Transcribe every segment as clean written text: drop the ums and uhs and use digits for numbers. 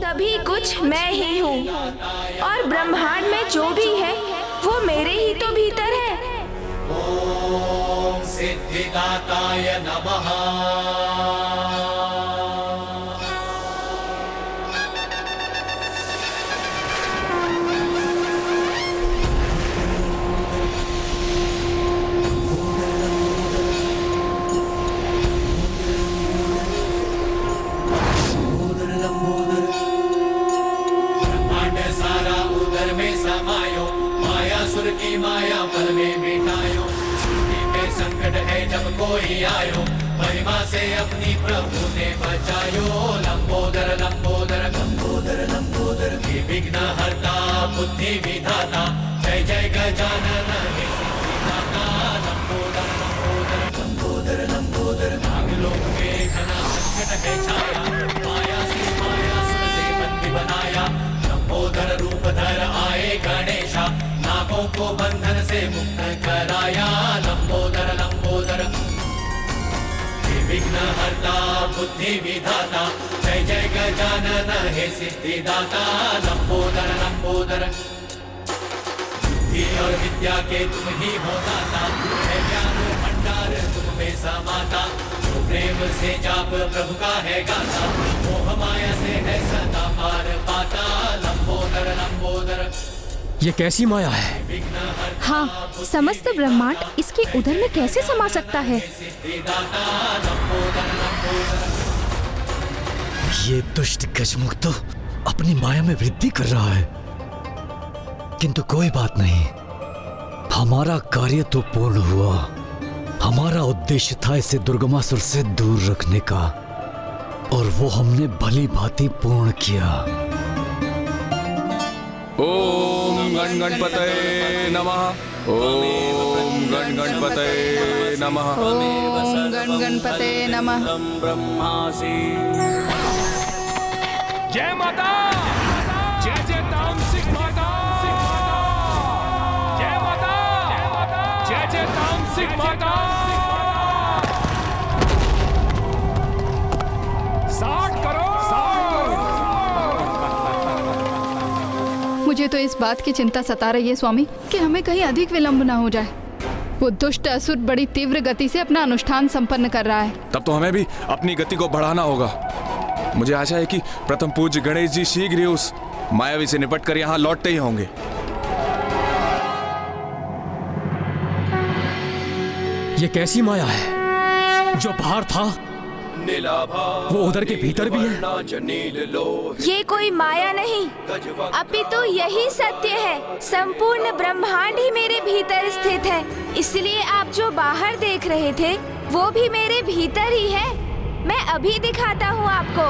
तभी कुछ मैं ही हूँ और ब्रह्मांड में जो भी है वो मेरे ही तो भीतर है। ओम सिद्धिदाताय नमः। की माया पल में मिटायो, छुट्टी पे संकट है जब कोई आयो, महिमा से अपनी प्रभु ने बचायो। लंबोदर लंबोदर लंबोदर लंबोदर हे विघ्न हरता बुद्धि विधाता, जय जय गजानन हे सिद्धिदाता। लंबोदर लंबोदर लंबोदर लंबोदर नागलोक में घना संकट है छाया, माया से माया सुनते बंदी बनाया। लंबोदर रूप धर आए गणेशा, नागों को बंधन से मुक्त कराया। लंबोदर लंबोदर हे विघ्न हरता बुद्धि विधाता, जय जय गजानन हे सिद्धिदाता। लंबोदर लंबोदर बुद्धि और विद्या के तुम ही हो दाता, है ज्ञान भंडार तुम में समाता। जो प्रेम से जाप प्रभु का है गाता, मोह माया से है सदा पार पाता। लंबोदर लंबोदर ये कैसी माया है? हाँ, समस्त ब्रह्मांड इसके उदर में कैसे समा सकता है? ये दुष्ट गजमुख तो अपनी माया में वृद्धि कर रहा है, किंतु कोई बात नहीं, हमारा कार्य तो पूर्ण हुआ। हमारा उद्देश्य था इसे दुर्गमासुर से दूर रखने का, और वो हमने भली भांति पूर्ण किया। ओम गण गणपतये नमः। ओम गण गणपतये नमः। ओम गण गणपतये नमः। ब्रह्मासि जय माता, जय जय तामसिक माता, जय माता, जय जय तामसिक माता। 60 करोड़। मुझे तो इस बात की चिंता सता रही है स्वामी कि हमें कहीं अधिक विलंब ना हो जाए। वो दुष्ट असुर बड़ी तीव्र गति से अपना अनुष्ठान संपन्न कर रहा है। तब तो हमें भी अपनी गति को बढ़ाना होगा। मुझे आशा है कि प्रथम पूज्य गणेश जी शीघ्र ही उस मायावी से निपट कर यहाँ लौटते ही होंगे। ये कैसी माया है? जो बाहर था वो उधर के भीतर भी है। ये कोई माया नहीं, अपितु यही सत्य है। संपूर्ण ब्रह्मांड ही मेरे भीतर स्थित है, इसलिए आप जो बाहर देख रहे थे वो भी मेरे भीतर ही है। मैं अभी दिखाता हूँ आपको।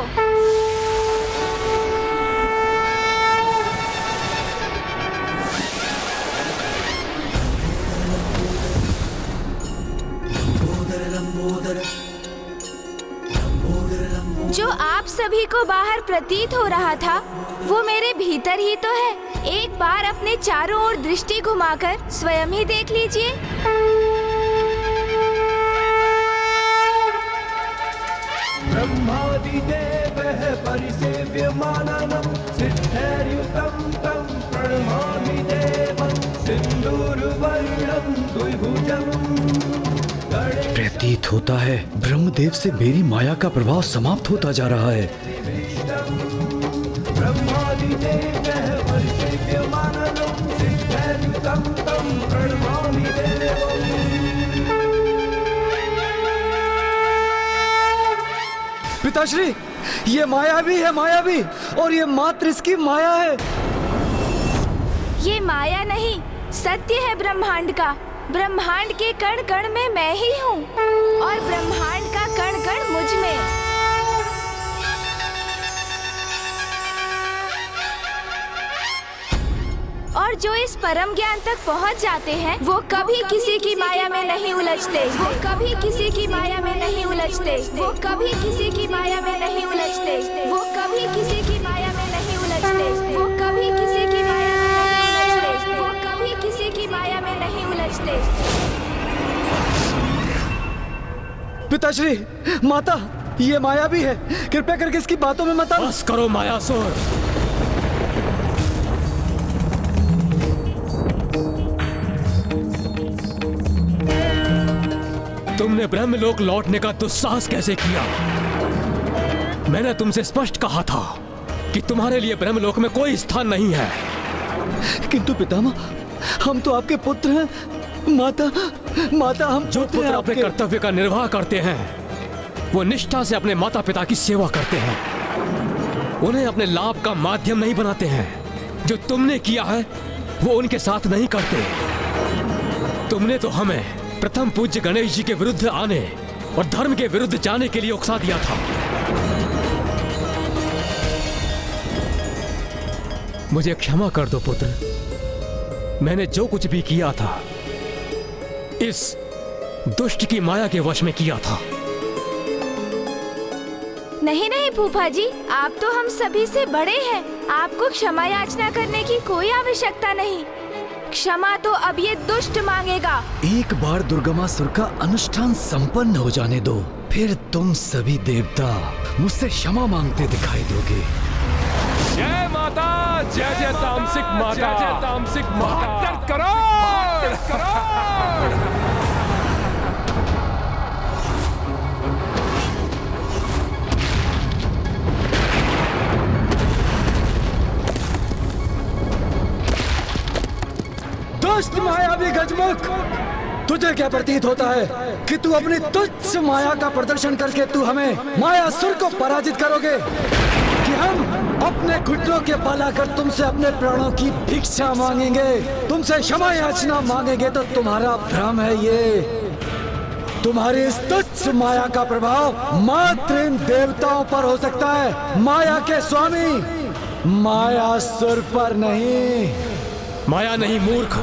जो आप सभी को बाहर प्रतीत हो रहा था वो मेरे भीतर ही तो है। एक बार अपने चारों ओर दृष्टि घुमाकर स्वयं ही देख लीजिए। ब्रह्मादिदेवः परिसेव्यमाननं सिद्धैर्युतं तं प्रणमामि देवं सिन्दूरवर्णं द्विभुजम्। प्रतीत होता है ब्रह्मदेव से मेरी माया का प्रभाव समाप्त होता जा रहा है। पिताश्री, ये मायावी है, मायावी, और ये मात्र इसकी माया है। ये माया नहीं, सत्य है ब्रह्मांड का। ब्रह्मांड के कण कण में मैं ही हूँ और ब्रह्मांड का कण कण मुझ में। और जो इस परम ज्ञान तक पहुँच जाते हैं वो कभी किसी की माया में नहीं उलझते। वो कभी किसी की माया में नहीं उलझते। वो कभी किसी की माया में नहीं उलझते। वो कभी किसी की माया में नहीं उलझते। वो कभी किसी की माया में नहीं उलझते। वो कभी किसी की माया में नहीं उलझते। पिताश्री, माता, ये माया भी है, कृपया करके इसकी बातों में मत आना। बस करो मायासुर। तुमने ब्रह्मलोक लौटने का दुस्साहस कैसे किया? मैंने तुमसे स्पष्ट कहा था कि तुम्हारे लिए ब्रह्मलोक में कोई स्थान नहीं है। किंतु पितामह, हम तो आपके पुत्र हैं। माता, माता, हम जो पुत्र अपने कर्तव्य का निर्वाह करते हैं वो निष्ठा से अपने माता पिता की सेवा करते हैं, उन्हें अपने लाभ का माध्यम नहीं बनाते हैं। जो तुमने किया है वो उनके साथ नहीं करते। तुमने तो हमें प्रथम पूज्य गणेश जी के विरुद्ध आने और धर्म के विरुद्ध जाने के लिए उकसा दिया था। मुझे क्षमा कर दो पुत्र। मैंने जो कुछ भी किया था इस दुष्ट की माया के वश में किया था। नहीं नहीं फूफा जी, आप तो हम सभी से बड़े हैं। आपको क्षमा याचना करने की कोई आवश्यकता नहीं। क्षमा तो अब ये दुष्ट मांगेगा। एक बार दुर्गमासुर का अनुष्ठान संपन्न हो जाने दो, फिर तुम सभी देवता मुझसे क्षमा मांगते दिखाई दोगे। जय माता, जय जय तामसिक माता, जय जय तामसिक माता। करो दुष्ट मायावी गजमुख, तुझे क्या प्रतीत होता है कि तू अपनी तुच्छ माया का प्रदर्शन करके तू हमें मायासुर को पराजित करोगे, कि हम अपने घुटनों के बल आकर तुमसे अपने प्राणों की भिक्षा मांगेंगे, तुमसे क्षमा याचना मांगेंगे? तो तुम्हारा भ्रम है ये। तुम्हारी इस तुच्छ माया का प्रभाव मात्र इन देवताओं पर हो सकता है, माया के स्वामी मायासुर पर नहीं। माया नहीं मूर्ख,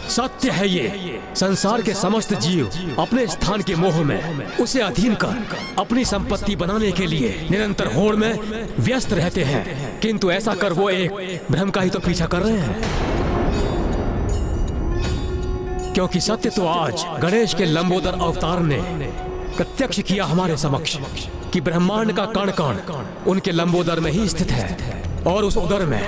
सत्य है ये। संसार के समस्त जीव अपने स्थान के मोह में उसे अधीन कर अपनी संपत्ति बनाने के लिए निरंतर होड़ में व्यस्त रहते हैं, किंतु ऐसा कर वो एक भ्रम का ही तो पीछा कर रहे हैं। क्योंकि सत्य तो आज गणेश के लंबोदर अवतार ने प्रत्यक्ष किया हमारे समक्ष कि ब्रह्मांड का कण कण उनके लंबोदर में ही स्थित है, और उस उदर में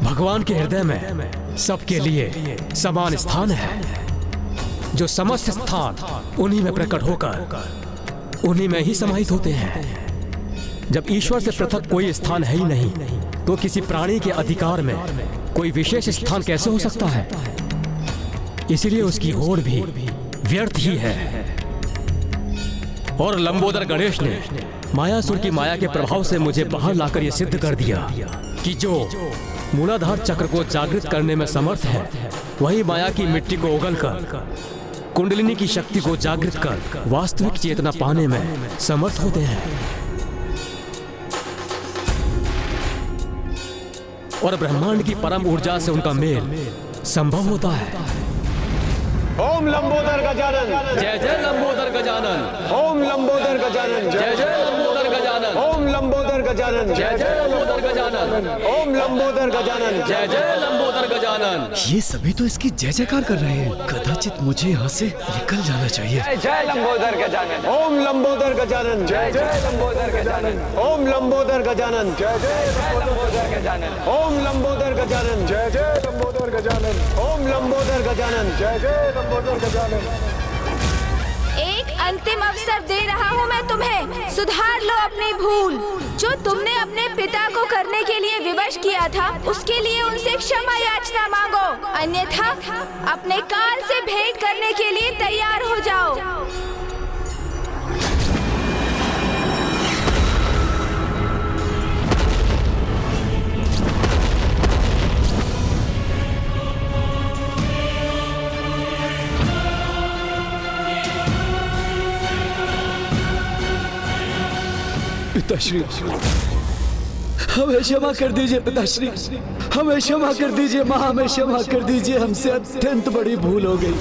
भगवान के हृदय में सबके लिए समान स्थान है। जो समस्त स्थान उन्हीं में प्रकट होकर उन्हीं में ही समाहित होते हैं। जब ईश्वर से पृथक कोई स्थान है ही नहीं, तो किसी प्राणी के अधिकार में कोई विशेष स्थान कैसे हो सकता है? इसलिए उसकी होड़ भी व्यर्थ ही है। और लंबोदर गणेश ने मायासुर की माया के प्रभाव से मुझे बाहर लाकर यह सिद्ध कर दिया कि जो मूलाधार चक्र को जागृत करने में समर्थ है, वही माया की मिट्टी को उगलकर कुंडलिनी की शक्ति को जागृत कर वास्तविक चेतना पाने में समर्थ होते हैं। और ब्रह्मांड की परम ऊर्जा से उनका मेल संभव होता है। ओम लंबोदर गजानन, जय जय लंबोदर गजानन। ओम लंबोदर गजानन, जय जय लंबोदर गजानन। ओम लंबोदर गजानन, जय जय लंबोदर गजानन। ओम लंबोदर गजानन, जय जय लंबोदर गजानन। ये सभी तो इसकी जय जयकार कर रहे हैं। कदाचित मुझे यहाँ से निकल जाना चाहिए। जय लंबोदर गजानन। ओम लंबोदर गजानन, जय जय लंबोदर गजानन। ओम लंबोदर गजानन, जय जय लंबोदर गजानन। ओम लंबोदर गजानन, जय जय लंबोदर गजानन। ओम लंबोदर गजानन, जय जय लंबोदर गजानन। एक अंतिम अवसर दे रहा हूँ मैं तुम्हें, सुधार लो अपनी भूल। जो तुमने अपने पिता को करने के लिए विवश किया था, उसके लिए उनसे क्षमा याचना मांगो, अन्यथा अपने काल से भेंट करने के लिए तैयार हो जाओ। पिताश्री, हमें क्षमा कर दीजिए। पिताश्री, हमें क्षमा कर दीजिए। माँ, हमें क्षमा कर दीजिए। हमसे अत्यंत बड़ी भूल हो गई।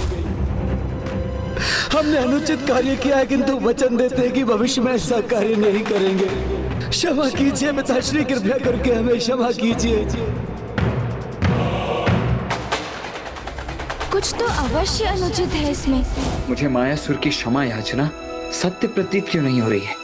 हमने अनुचित कार्य किया है, किंतु वचन देते हैं कि भविष्य में ऐसा कार्य नहीं करेंगे। क्षमा कीजिए पिताश्री, कृपया करके हमें क्षमा कीजिए। कुछ तो अवश्य अनुचित है इसमें। मुझे मायासुर की क्षमा याचना सत्य प्रतीत क्यों नहीं हो रही है?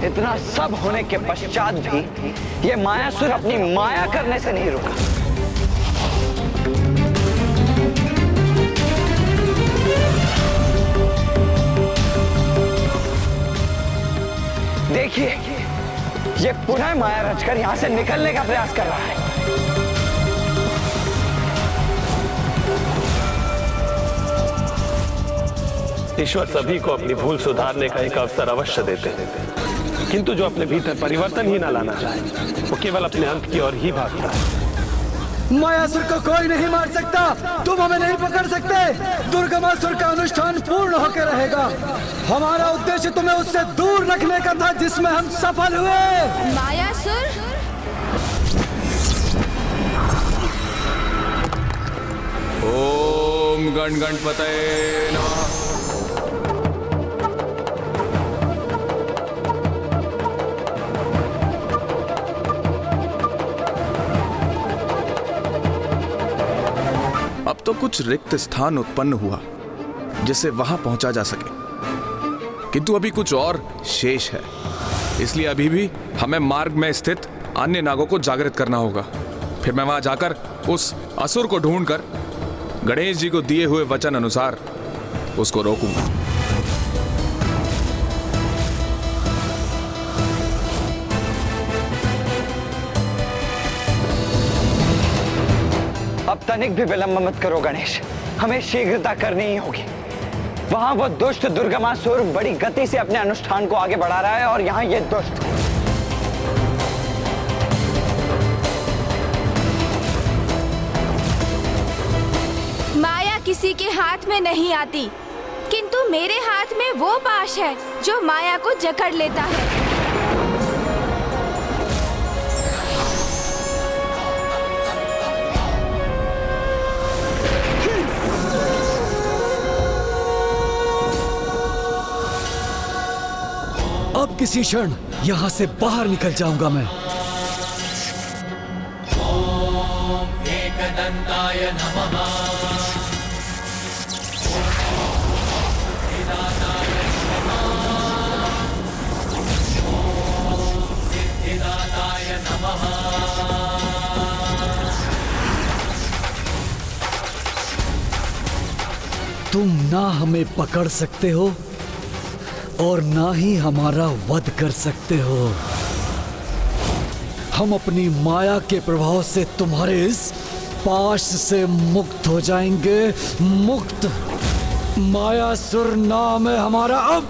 इतना सब होने के पश्चात भी ये मायासुर अपनी माया करने से नहीं रुका। देखिए, ये पुनः माया रचकर यहां से निकलने का प्रयास कर रहा है। ईश्वर सभी को अपनी भूल सुधारने का एक अवसर अवश्य देते हैं, किंतु जो अपने भीतर परिवर्तन ही ना लाना चाहे वो केवल अपने अंत की ओर ही भागता है। मायासुर को कोई नहीं मार सकता, तुम हमें नहीं पकड़ सकते। दुर्गमासुर का अनुष्ठान पूर्ण होकर रहेगा। हमारा उद्देश्य तुम्हें उससे दूर रखने का था, जिसमें हम सफल हुए। मायासुर, ओम गण गणपतये नमः। अब तो कुछ रिक्त स्थान उत्पन्न हुआ जिससे वहां पहुंचा जा सके, किंतु अभी कुछ और शेष है। इसलिए अभी भी हमें मार्ग में स्थित अन्य नागों को जागृत करना होगा। फिर मैं वहां जाकर उस असुर को ढूंढकर गणेश जी को दिए हुए वचन अनुसार उसको रोकूंगा। अब तनिक भी विलंब मत करो गणेश, हमें शीघ्रता करनी ही होगी। वहां वो दुष्ट दुर्गमासुर बड़ी गति से अपने अनुष्ठान को आगे बढ़ा रहा है और यहाँ ये दुष्ट। माया किसी के हाथ में नहीं आती, किंतु मेरे हाथ में वो पाश है जो माया को जकड़ लेता है। अब किसी क्षण यहाँ से बाहर निकल जाऊंगा मैं। ओम एकदंताय नमः। सिद्धिदाताय नमः। तुम ना हमें पकड़ सकते हो और ना ही हमारा वध कर सकते हो। हम अपनी माया के प्रभाव से तुम्हारे इस पाश से मुक्त हो जाएंगे। मुक्त। मायासुर नाम है हमारा। अब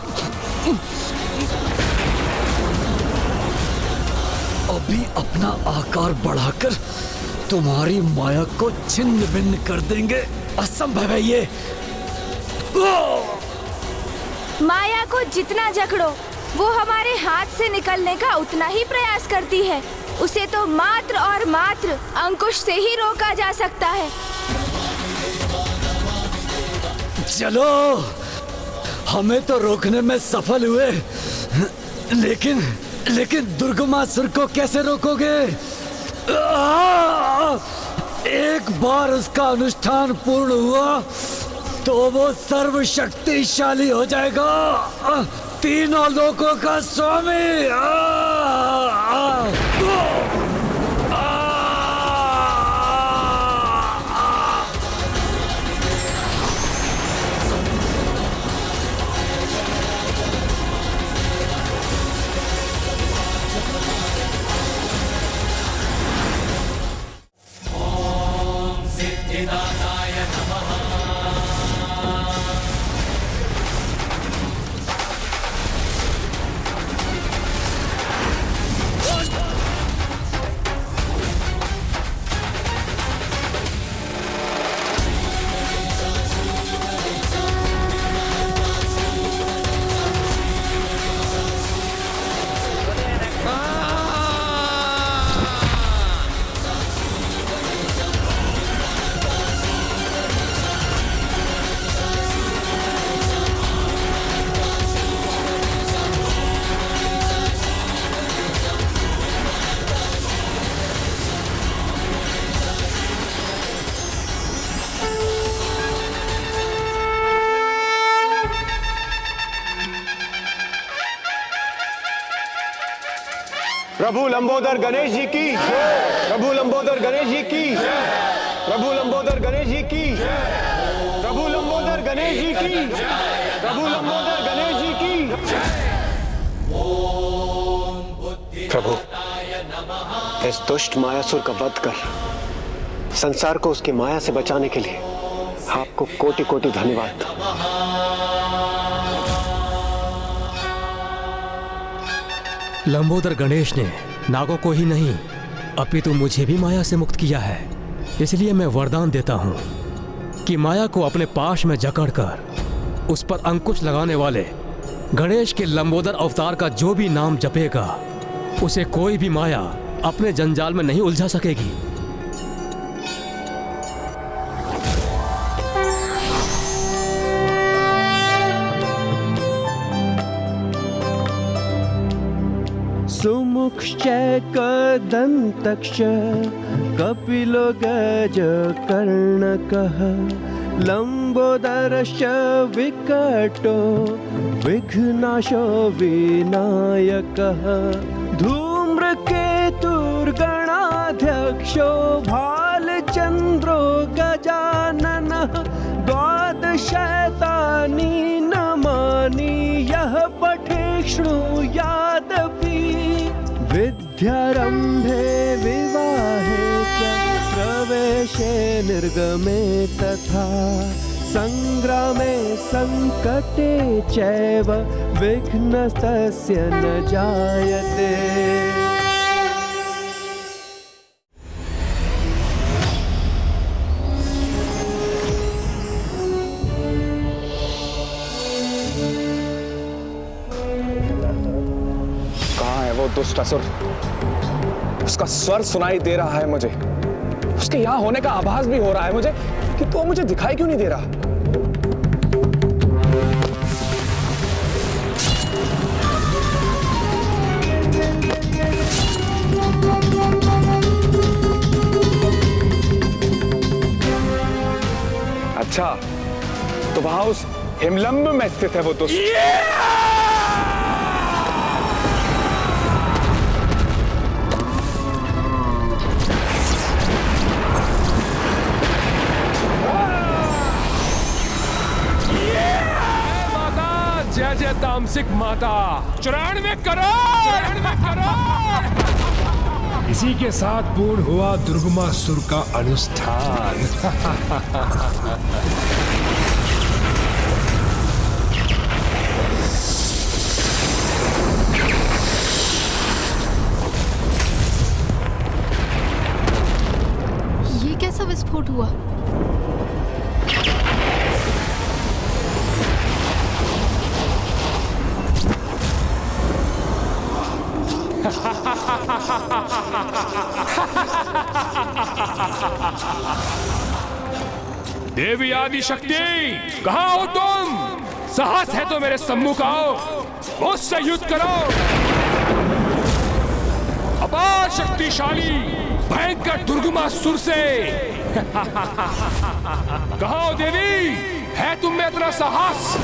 अभी अपना आकार बढ़ाकर तुम्हारी माया को छिन्न भिन्न कर देंगे। असंभव है ये। माया को जितना जकड़ो वो हमारे हाथ से निकलने का उतना ही प्रयास करती है। उसे तो मात्र और मात्र अंकुश से ही रोका जा सकता है। चलो, हमें तो रोकने में सफल हुए, लेकिन दुर्गमासुर को कैसे रोकोगे? एक बार उसका अनुष्ठान पूर्ण हुआ तो वो सर्वशक्तिशाली हो जाएगा, तीनों लोकों का स्वामी। ओम सिद्धिदाताय नमः। प्रभु लंबोदर गणेश जी की, प्रभु लंबोदर गणेश जी की, प्रभु लंबोदर गणेश जी की, प्रभु लंबोदर गणेश जी की, प्रभु लंबोदर गणेश जी की। प्रभु, इस दुष्ट मायासुर का वध कर संसार को उसकी माया से बचाने के लिए आपको कोटि कोटि धन्यवाद। लंबोदर गणेश ने नागों को ही नहीं अपितु मुझे भी माया से मुक्त किया है। इसलिए मैं वरदान देता हूं कि माया को अपने पाश में जकड़कर उस पर अंकुश लगाने वाले गणेश के लंबोदर अवतार का जो भी नाम जपेगा उसे कोई भी माया अपने जंजाल में नहीं उलझा सकेगी। सुमुक्षश्च कदन्तश्च कपिलो गजकर्णकः लंबोदरश्च विकटो विघ्नाशो विनायकः धूम्रकेतुर्गणाध्यक्षो भालचन्द्रो गजाननः द्वादशैतानि नामानि यः पठे शृणुयादपि विद्यारम्भे विवाहे च प्रवेशे निर्गमे तथा संग्रामे संकटे चैव विघ्नस्तस्य न जायते। कहाँ है वो दुष्ट असुर? उसका स्वर सुनाई दे रहा है मुझे, उसके यहाँ होने का आभास भी हो रहा है मुझे, कि तो मुझे दिखाई क्यों नहीं दे रहा? अच्छा, तो वहां उस हिमलंब में स्थित है वो दुष्ट। जय जय तामसिक माता, 94 करोड़। इसी के साथ पूर्ण हुआ दुर्गमासुर का अनुष्ठान। ये कैसा विस्फोट हुआ? देवी आदि शक्ति, कहाँ हो तुम? साहस है तो मेरे सम्मुख आओ, मुझसे युद्ध करो। अपार शक्तिशाली भयंकर दुर्गमासुर से कहाँ हो देवी? है तुम में इतना साहस?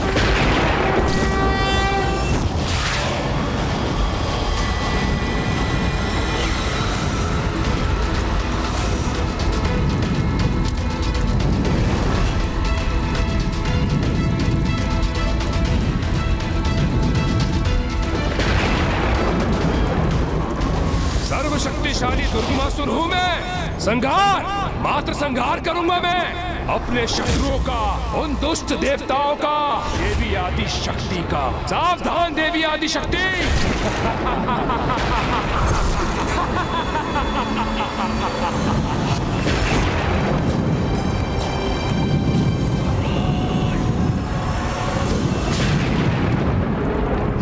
शक्तिशाली दुर्गमासुर हूं मैं। संहार, मात्र संहार करूंगा मैं अपने शत्रुओं का, उन दुष्ट देवताओं का, देवी आदि शक्ति का। सावधान देवी आदि शक्ति।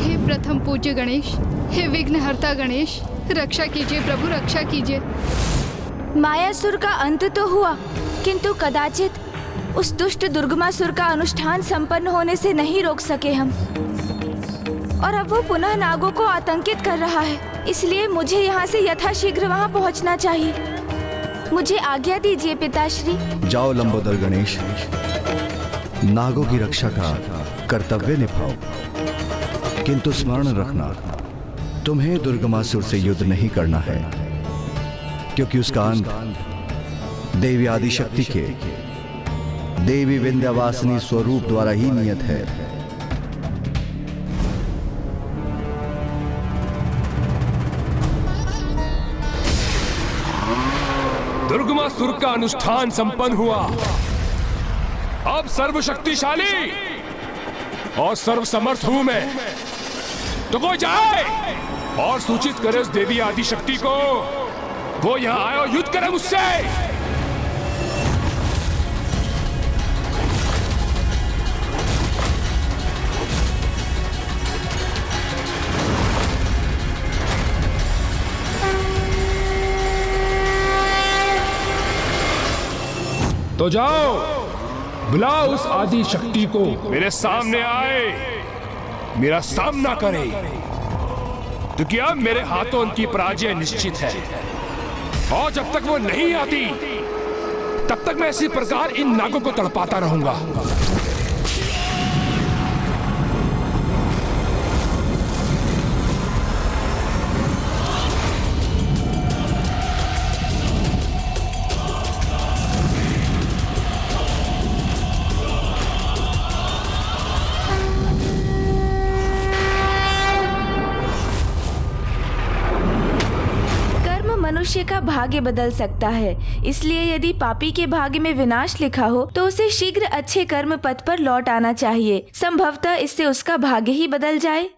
हे प्रथम पूज्य गणेश, हे विघ्नहर्ता गणेश, रक्षा कीजिए प्रभु, रक्षा कीजिए। मायासुर का अंत तो हुआ, किंतु कदाचित उस दुष्ट दुर्गमासुर का अनुष्ठान संपन्न होने से नहीं रोक सके हम। और अब वो पुनः नागों को आतंकित कर रहा है, इसलिए मुझे यहाँ से यथाशीघ्र वहाँ पहुँचना चाहिए। मुझे आज्ञा दीजिए पिताश्री। जाओ लंबोदर गणेश, नागों की रक्षा का कर्तव्य निभाओ, किंतु स्मरण रखना तुम्हें दुर्गमासुर से युद्ध नहीं करना है, क्योंकि उसका अंत देवी आदिशक्ति के देवी विंध्यवासिनी स्वरूप द्वारा ही नियत है। दुर्गमासुर का अनुष्ठान संपन्न हुआ। अब सर्वशक्तिशाली और सर्वसमर्थ हूं मैं। तो कोई जाए और सूचित करे उस देवी आदिशक्ति को, वो यहां आए और युद्ध करे मुझसे। तो जाओ, बुलाओ उस आदि शक्ति को। मेरे सामने आए, मेरा सामना करे, क्योंकि अब मेरे हाथों उनकी पराजय निश्चित है। और जब तक वो नहीं आती, तब तक मैं इसी प्रकार इन नागों को तड़पाता रहूंगा। मनुष्य का भाग्य बदल सकता है, इसलिए यदि पापी के भाग्य में विनाश लिखा हो तो उसे शीघ्र अच्छे कर्म पथ पर लौट आना चाहिए। संभवतः इससे उसका भाग्य ही बदल जाए।